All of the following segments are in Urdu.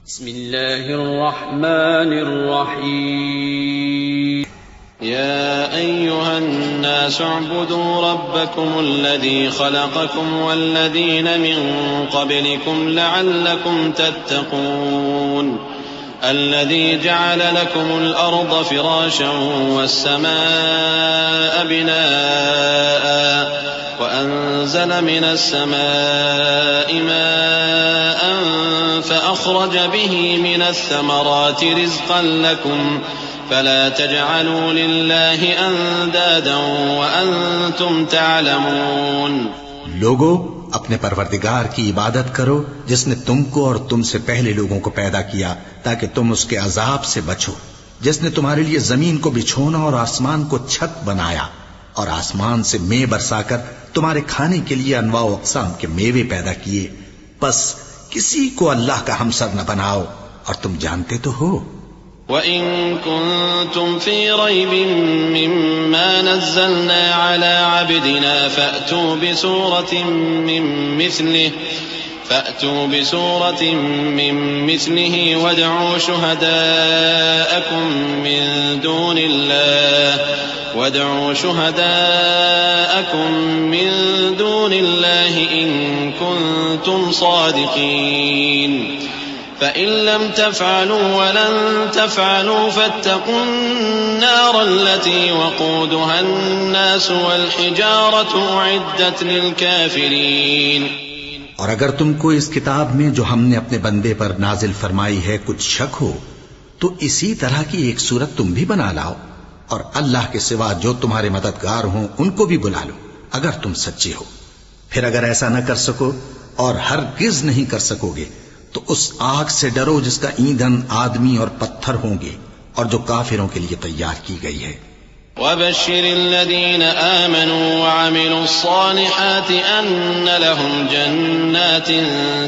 بسم الله الرحمن الرحيم يا أيها الناس اعبدوا ربكم الذي خلقكم والذين من قبلكم لعلكم تتقون الذي جعل لكم الأرض فراشا والسماء بناء وأنزل من السماء ماء فأخرج به من الثمرات رزقا لكم فلا تجعلوا لله اندادا وانتم تعلمون. لوگو اپنے پروردگار کی عبادت کرو جس نے تم کو اور تم سے پہلے لوگوں کو پیدا کیا تاکہ تم اس کے عذاب سے بچو، جس نے تمہارے لیے زمین کو بچھونا اور آسمان کو چھت بنایا اور آسمان سے مے برسا کر تمہارے کھانے کے لیے انواع و اقسام کے میوے پیدا کیے، پس کسی کو اللہ کا ہمسر نہ بناؤ اور تم جانتے تو ہو. وَإِن كُنتُمْ فِي رَيْبٍ مِّمَّا نَزَّلْنَا عَلَىٰ عَبْدِنَا فَأْتُوا بِسُورَةٍ مِّن مِّثْلِهِ وَادْعُوا شُهَدَاءَكُم مِّن دُونِ اللَّهِ إِن كُنتُمْ صَادِقِينَ. فَإِن لَّمْ تَفْعَلُوا وَلَن تَفْعَلُوا فَاتَّقُوا النَّارَ الَّتِي وَقُودُهَا النَّاسُ وَالْحِجَارَةُ أُعِدَّتْ لِلْكَافِرِينَ. اور اگر تم کو اس کتاب میں جو ہم نے اپنے بندے پر نازل فرمائی ہے کچھ شک ہو تو اسی طرح کی ایک صورت تم بھی بنا لاؤ اور اللہ کے سوا جو تمہارے مددگار ہوں ان کو بھی بلا لو اگر تم سچے ہو. پھر اگر ایسا نہ کر سکو اور ہرگز نہیں کر سکو گے تو اس آگ سے ڈرو جس کا ایندھن آدمی اور پتھر ہوں گے اور جو کافروں کے لیے تیار کی گئی ہے. وَبَشِّرِ الَّذِينَ آمَنُوا وَعَمِلُوا الصَّالِحَاتِ أَنَّ لَهُمْ جَنَّاتٍ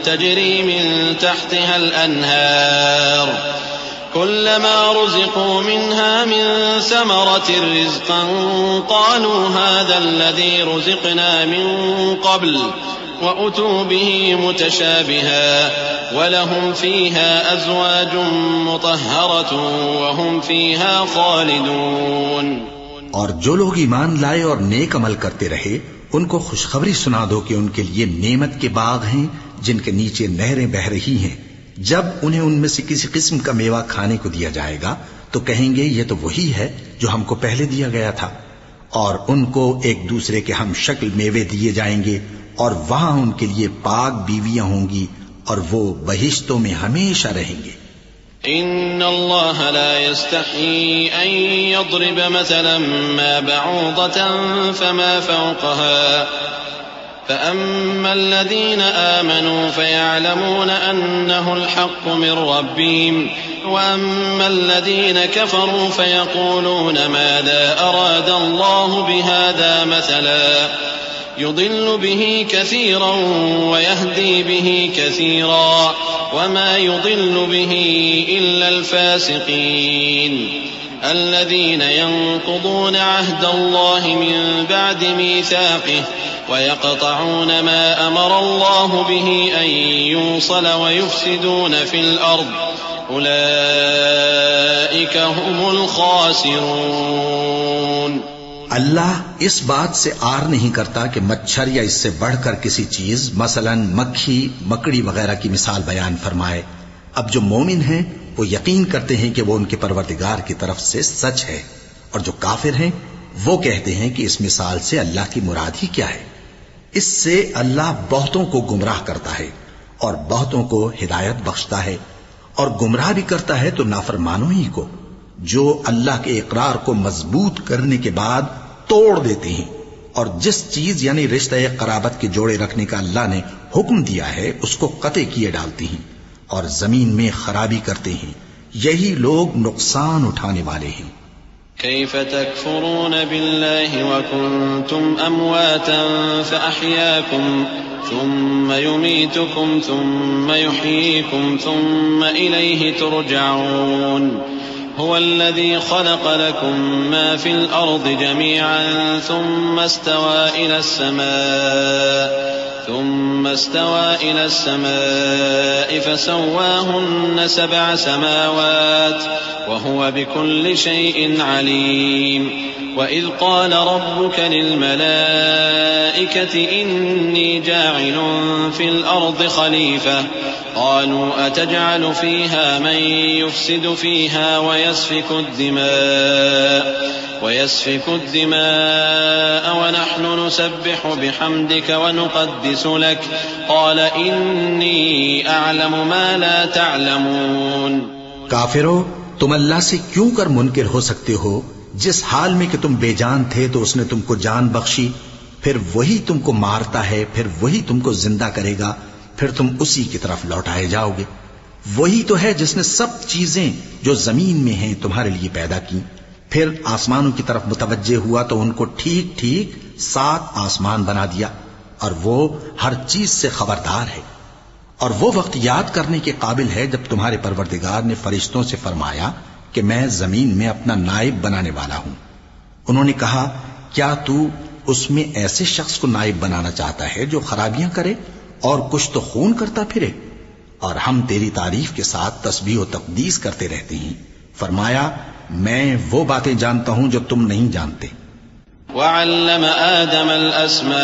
تَجْرِي مِن تَحْتِهَا الْأَنْهَارُ كُلَّمَا رُزِقُوا مِنْهَا مِن ثَمَرَةٍ رِّزْقًا قَالُوا هَٰذَا الَّذِي رُزِقْنَا مِن قَبْلُ وَأُتُوا بِهِ مُتَشَابِهًا وَلَهُمْ فِيهَا أَزْوَاجٌ مُطَهَّرَةٌ وَهُمْ فِيهَا خَالِدُونَ. اور جو لوگ ایمان لائے اور نیک عمل کرتے رہے ان کو خوشخبری سنا دو کہ ان کے لیے نعمت کے باغ ہیں جن کے نیچے نہریں بہہ رہی ہیں. جب انہیں ان میں سے کسی قسم کا میوہ کھانے کو دیا جائے گا تو کہیں گے یہ تو وہی ہے جو ہم کو پہلے دیا گیا تھا، اور ان کو ایک دوسرے کے ہم شکل میوے دیے جائیں گے اور وہاں ان کے لیے پاک بیویاں ہوں گی اور وہ بہشتوں میں ہمیشہ رہیں گے. ان اللہ لا يستحيي ان يضرب مثلا ما بعوضة فما فوقها فأما الذين آمنوا فيعلمون أنه الحق من ربهم وأما الذين كفروا فيقولون ماذا أراد الله بهذا مثلا يضل به كثيرا ويهدي به كثيرا وما يضل به إلا الفاسقين الذين ينقضون عهد الله من بعد ميثاقه ويقطعون ما أمر الله به أن يوصل ويفسدون في الأرض أولئك هم الخاسرون. اللہ اس بات سے آر نہیں کرتا کہ مچھر یا اس سے بڑھ کر کسی چیز مثلا مکھی مکڑی وغیرہ کی مثال بیان فرمائے. اب جو مومن ہیں وہ یقین کرتے ہیں کہ وہ ان کے پروردگار کی طرف سے سچ ہے، اور جو کافر ہیں وہ کہتے ہیں کہ اس مثال سے اللہ کی مراد ہی کیا ہے. اس سے اللہ بہتوں کو گمراہ کرتا ہے اور بہتوں کو ہدایت بخشتا ہے، اور گمراہ بھی کرتا ہے تو نافرمانوں ہی کو جو اللہ کے اقرار کو مضبوط کرنے کے بعد توڑ دیتے ہیں اور جس چیز یعنی رشتہ قرابت کے جوڑے رکھنے کا اللہ نے حکم دیا ہے اس کو قطع کیے ڈالتی ہیں اور زمین میں خرابی کرتے ہیں. یہی لوگ نقصان اٹھانے والے ہیں. كيف تكفرون بالله وكنتم أمواتا فأحياكم ثم يميتكم ثم يحييكم ثم إليه ترجعون. هو الذي خلق لكم ما في الأرض جميعا ثم استوى إلى السماء ثم استوى إلى السماء فسواهن 7 سماوات وهو بكل شيء عليم وإذ قال ربك للملائكة إني جاعل في الأرض خليفة قالوا أتجعل فيها من يفسد فيها ويسفك الدماء ونحن نسبح بحمدك ونقدس لك قال إني أعلم ما لا تعلمون. کافرو، تم اللہ سے کیوں کر منکر ہو سکتے ہو؟ جس حال میں کہ تم بے جان تھے تو اس نے تم کو جان بخشی، پھر وہی تم کو مارتا ہے، پھر وہی تم کو زندہ کرے گا، پھر تم اسی کی طرف لوٹائے جاؤ گے. وہی تو ہے جس نے سب چیزیں جو زمین میں ہیں تمہارے لیے پیدا کی، پھر آسمانوں کی طرف متوجہ ہوا تو ان کو ٹھیک ٹھیک 7 آسمان بنا دیا، اور وہ ہر چیز سے خبردار ہے. اور وہ وقت یاد کرنے کے قابل ہے جب تمہارے پروردگار نے فرشتوں سے فرمایا کہ میں زمین میں اپنا نائب بنانے والا ہوں. انہوں نے کہا کیا تو اس میں ایسے شخص کو نائب بنانا چاہتا ہے جو خرابیاں کرے اور کچھ تو خون کرتا پھرے؟ اور ہم تیری تعریف کے ساتھ تسبیح و تقدیس کرتے رہتے ہیں. فرمایا میں وہ باتیں جانتا ہوں جو تم نہیں جانتے. وعلم آدم الأسماء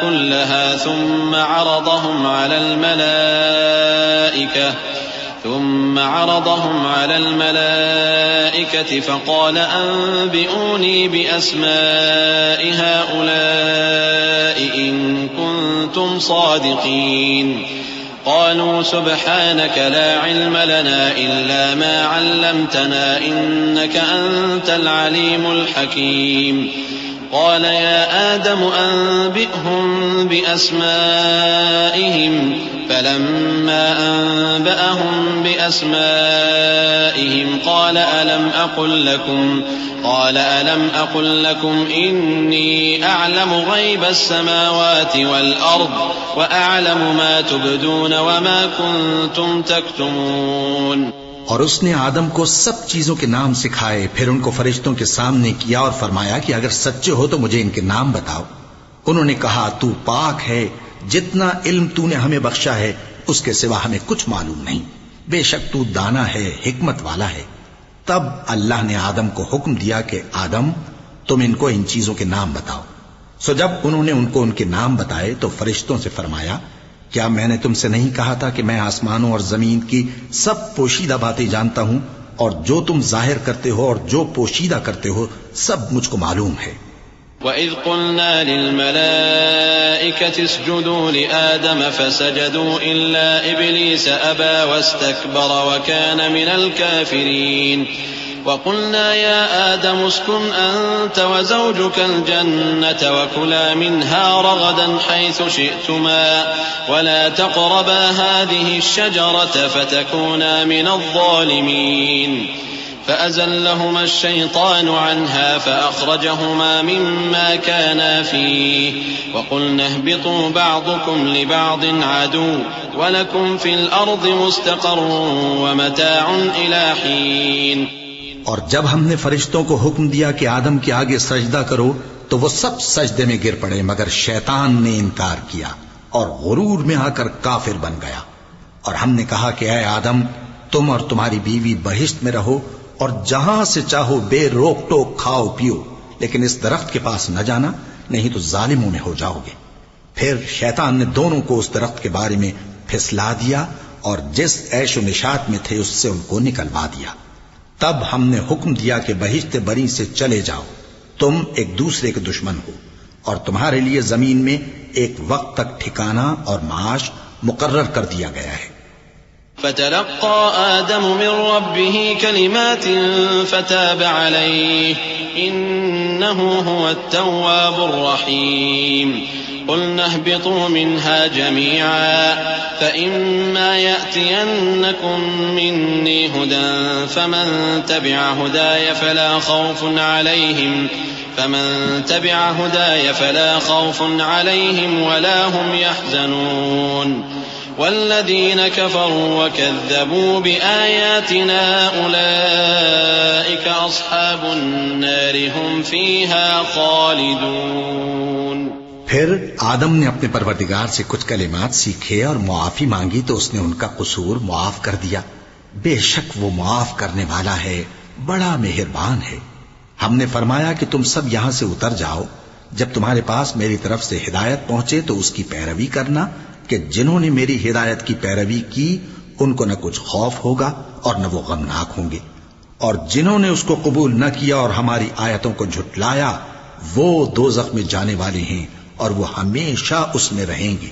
كلها ثم عرضهم على الملائكة فقال أنبئوني بأسماء هؤلاء إن كنتم صادقين. قالوا سبحانك لا علم لنا إلا ما علمتنا إنك أنت العليم الحكيم. قال يا آدم أنبئهم بأسمائهم فلما أنبأهم بأسمائهم قال ألم أقل لكم إني أعلم غيب السماوات والأرض وأعلم ما تبدون وما كنتم تكتمون. اور اس نے آدم کو سب چیزوں کے نام سکھائے، پھر ان کو فرشتوں کے سامنے کیا اور فرمایا کہ اگر سچے ہو تو مجھے ان کے نام بتاؤ. انہوں نے کہا تو پاک ہے، جتنا علم تو نے ہمیں بخشا ہے اس کے سوا ہمیں کچھ معلوم نہیں، بے شک تو دانا ہے، حکمت والا ہے. تب اللہ نے آدم کو حکم دیا کہ آدم تم ان کو ان چیزوں کے نام بتاؤ. سو جب انہوں نے ان کو ان کے نام بتائے تو فرشتوں سے فرمایا کیا میں نے تم سے نہیں کہا تھا کہ میں آسمانوں اور زمین کی سب پوشیدہ باتیں جانتا ہوں، اور جو تم ظاہر کرتے ہو اور جو پوشیدہ کرتے ہو سب مجھ کو معلوم ہے. وَإِذْ قُلْنَا لِلْمَلَائِكَةِ اسْجُدُوا لِآدَمَ فَسَجَدُوا إِلَّا إِبْلِيسَ أَبَى وَاسْتَكْبَرَ وَكَانَ مِنَ الْكَافِرِينَ. وَقُلْنَا يَا آدَمُ اسْكُنْ أَنْتَ وَزَوْجُكَ الْجَنَّةَ وَكُلَا مِنْهَا رَغَدًا حَيْثُ شِئْتُمَا وَلَا تَقْرَبَا هَذِهِ الشَّجَرَةَ فَتَكُونَا مِنَ الظَّالِمِينَ. فأزلهما الشيطان عنها فأخرجهما مما كانا فيه وقلنا اهبطوا بعضكم لبعض عدو ولكم في الأرض مستقر ومتاع إلى حين. اور جب ہم نے فرشتوں کو حکم دیا کہ آدم کے آگے سجدہ کرو تو وہ سب سجدے میں گر پڑے مگر شیطان نے انکار کیا اور غرور میں آ کر کافر بن گیا. اور ہم نے کہا کہ اے آدم تم اور تمہاری بیوی بہشت میں رہو اور جہاں سے چاہو بے روک ٹوک کھاؤ پیو، لیکن اس درخت کے پاس نہ جانا نہیں تو ظالموں میں ہو جاؤ گے. پھر شیطان نے دونوں کو اس درخت کے بارے میں پھسلا دیا اور جس عیش و نشاط میں تھے اس سے ان کو نکلوا دیا. تب ہم نے حکم دیا کہ بہشت بری سے چلے جاؤ، تم ایک دوسرے کے دشمن ہو، اور تمہارے لیے زمین میں ایک وقت تک ٹھکانہ اور معاش مقرر کر دیا گیا ہے. فتلقى آدم من ربه كلمات فتاب عليه إنه هو التواب الرحيم. قلنا اهبطوا منها جميعا فإما يأتينكم مني هدى فمن تبع هداي فلا خوف عليهم ولا هم يحزنون. والذين كفروا وكذبوا بآياتنا أولئك أصحاب النار هم فيها خالدون. پھر آدم نے اپنے پروردگار سے کچھ کلمات سیکھے اور معافی مانگی تو اس نے ان کا قصور معاف کر دیا. بے شک وہ معاف کرنے والا ہے، بڑا مہربان ہے. ہم نے فرمایا کہ تم سب یہاں سے اتر جاؤ. جب تمہارے پاس میری طرف سے ہدایت پہنچے تو اس کی پیروی کرنا کہ جنہوں نے میری ہدایت کی پیروی کی ان کو نہ کچھ خوف ہوگا اور نہ وہ غمناک ہوں گے، اور جنہوں نے اس کو قبول نہ کیا اور ہماری آیتوں کو جھٹلایا وہ دوزخ میں جانے والے ہیں اور وہ ہمیشہ اس میں رہیں گے.